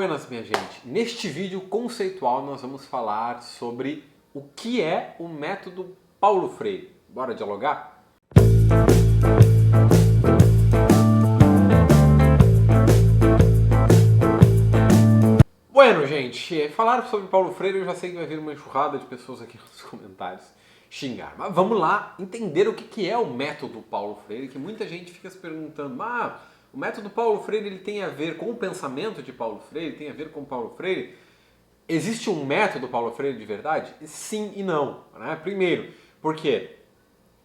Buenas, minha gente! Neste vídeo conceitual nós vamos falar sobre o que é o método Paulo Freire. Bora dialogar? Bueno, gente, falar sobre Paulo Freire eu já sei que vai vir uma enxurrada de pessoas aqui nos comentários xingar. Mas vamos lá entender o que é o método Paulo Freire, que muita gente fica se perguntando, o método Paulo Freire ele tem a ver com o pensamento de Paulo Freire, tem a ver com Paulo Freire? Existe um método Paulo Freire de verdade? Sim e não. Né? Primeiro, porque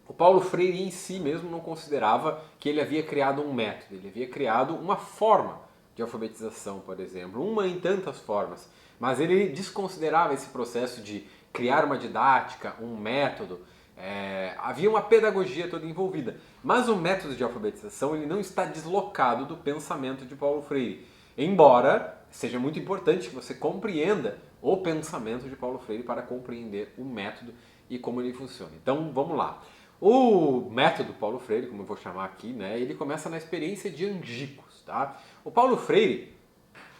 o Paulo Freire em si mesmo não considerava que ele havia criado um método, ele havia criado uma forma de alfabetização, por exemplo, uma em tantas formas. Mas ele desconsiderava esse processo de criar uma didática, um método. Havia uma pedagogia toda envolvida. Mas o método de alfabetização ele não está deslocado do pensamento de Paulo Freire. Embora seja muito importante que você compreenda o pensamento de Paulo Freire para compreender o método e como ele funciona. Então vamos lá. O método Paulo Freire, como eu vou chamar aqui, né, ele começa na experiência de Angicos. Tá? O Paulo Freire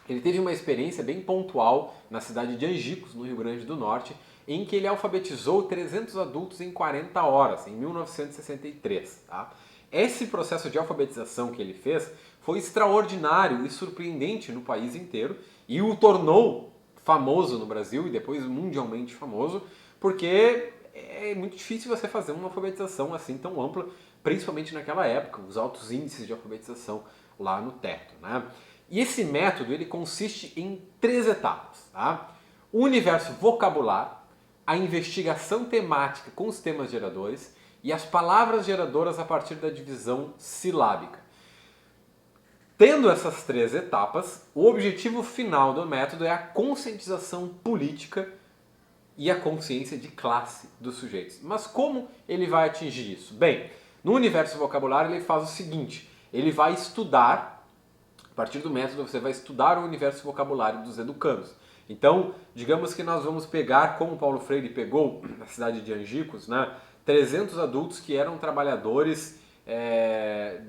ele teve uma experiência bem pontual na cidade de Angicos, no Rio Grande do Norte, em que ele alfabetizou 300 adultos em 40 horas, em 1963. Tá? Esse processo de alfabetização que ele fez foi extraordinário e surpreendente no país inteiro e o tornou famoso no Brasil e depois mundialmente famoso, porque é muito difícil você fazer uma alfabetização assim tão ampla, principalmente naquela época, os altos índices de alfabetização lá no teto. Né? E esse método ele consiste em 3 etapas. Tá? O universo vocabular, a investigação temática com os temas geradores e as palavras geradoras a partir da divisão silábica. Tendo essas 3 etapas, o objetivo final do método é a conscientização política e a consciência de classe dos sujeitos. Mas como ele vai atingir isso? Bem, no universo vocabulário ele faz o seguinte, ele vai estudar, a partir do método você vai estudar o universo vocabulário dos educandos. Então, digamos que nós vamos pegar, como Paulo Freire pegou na cidade de Angicos, né, 300 adultos que eram trabalhadores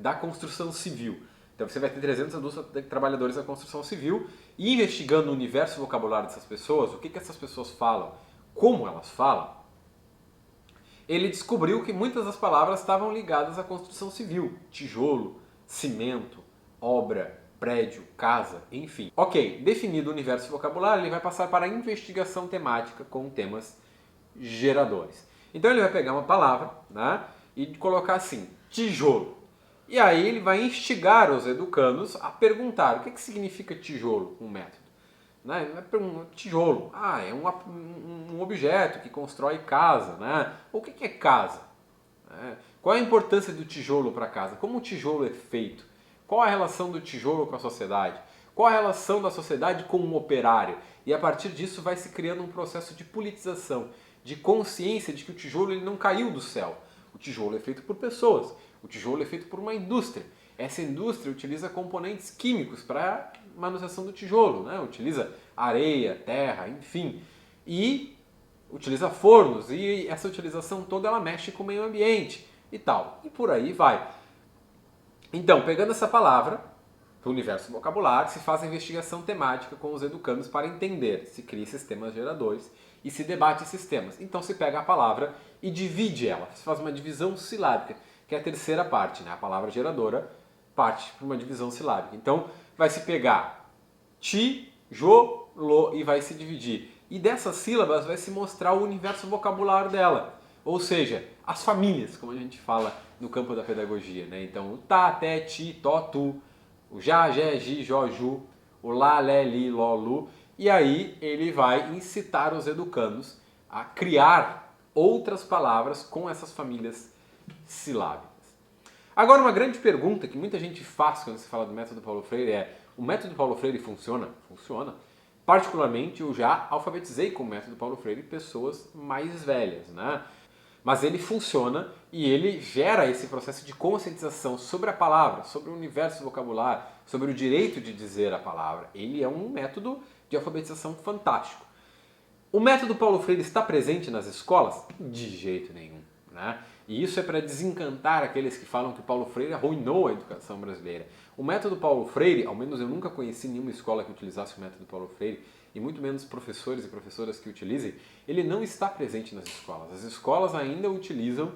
da construção civil. Então você vai ter 300 adultos trabalhadores da construção civil e investigando o universo vocabulário dessas pessoas, o que essas pessoas falam, como elas falam, ele descobriu que muitas das palavras estavam ligadas à construção civil. Tijolo, cimento, obra, prédio, casa, enfim. Ok, definido o universo vocabulário, ele vai passar para a investigação temática com temas geradores. Então ele vai pegar uma palavra, né, e colocar assim, tijolo. E aí ele vai instigar os educandos a perguntar o que significa tijolo, um método. Né? Tijolo, é um objeto que constrói casa. Né? O que é casa? Qual é a importância do tijolo para casa? Como o tijolo é feito? Qual a relação do tijolo com a sociedade? Qual a relação da sociedade com o operário? E a partir disso vai se criando um processo de politização, de consciência de que o tijolo ele não caiu do céu. O tijolo é feito por pessoas, o tijolo é feito por uma indústria. Essa indústria utiliza componentes químicos para a manutenção do tijolo, né? Utiliza areia, terra, enfim. E utiliza fornos, e essa utilização toda ela mexe com o meio ambiente e tal. E por aí vai. Então, pegando essa palavra, do universo vocabulário, se faz a investigação temática com os educandos para entender, se cria sistemas geradores e se debate esses temas. Então se pega a palavra e divide ela, se faz uma divisão silábica, que é a terceira parte, né? A palavra geradora parte para uma divisão silábica. Então vai se pegar tijolo e vai se dividir. E dessas sílabas vai se mostrar o universo vocabulário dela, ou seja, as famílias, como a gente fala no campo da pedagogia, né? Então o tá, té, ti, tó, tu, o já, jé, gi, jó, ju, o lá, lé, li, ló, lu, e aí ele vai incitar os educandos a criar outras palavras com essas famílias silábicas. Agora uma grande pergunta que muita gente faz quando se fala do método Paulo Freire é: o método Paulo Freire funciona? Funciona. Particularmente eu já alfabetizei com o método Paulo Freire pessoas mais velhas, né? Mas ele funciona e ele gera esse processo de conscientização sobre a palavra, sobre o universo vocabulário, sobre o direito de dizer a palavra. Ele é um método de alfabetização fantástico. O método Paulo Freire está presente nas escolas? De jeito nenhum. Né? E isso é para desencantar aqueles que falam que Paulo Freire arruinou a educação brasileira. O método Paulo Freire, ao menos eu nunca conheci nenhuma escola que utilizasse o método Paulo Freire, e muito menos professores e professoras que utilizem, ele não está presente nas escolas. As escolas ainda utilizam,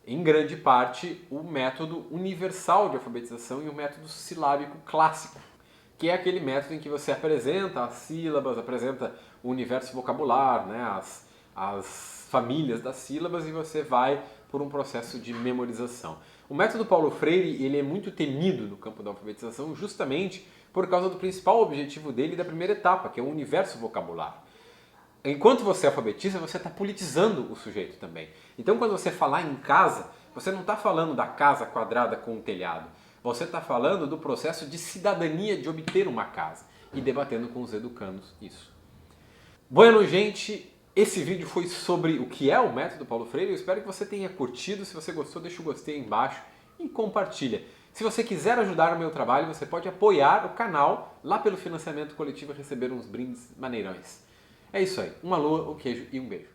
em grande parte, o método universal de alfabetização e o método silábico clássico, que é aquele método em que você apresenta as sílabas, apresenta o universo vocabular, né, as famílias das sílabas, e você vai por um processo de memorização. O método Paulo Freire ele é muito temido no campo da alfabetização justamente por causa do principal objetivo dele da primeira etapa, que é o universo vocabular. Enquanto você alfabetiza, você está politizando o sujeito também. Então, quando você falar em casa, você não está falando da casa quadrada com o telhado. Você está falando do processo de cidadania de obter uma casa e debatendo com os educandos isso. Bueno, gente, esse vídeo foi sobre o que é o método Paulo Freire. Eu espero que você tenha curtido. Se você gostou, deixa o gostei aí embaixo e compartilha. Se você quiser ajudar o meu trabalho, você pode apoiar o canal lá pelo financiamento coletivo e receber uns brindes maneirões. É isso aí. Uma lua, um queijo e um beijo.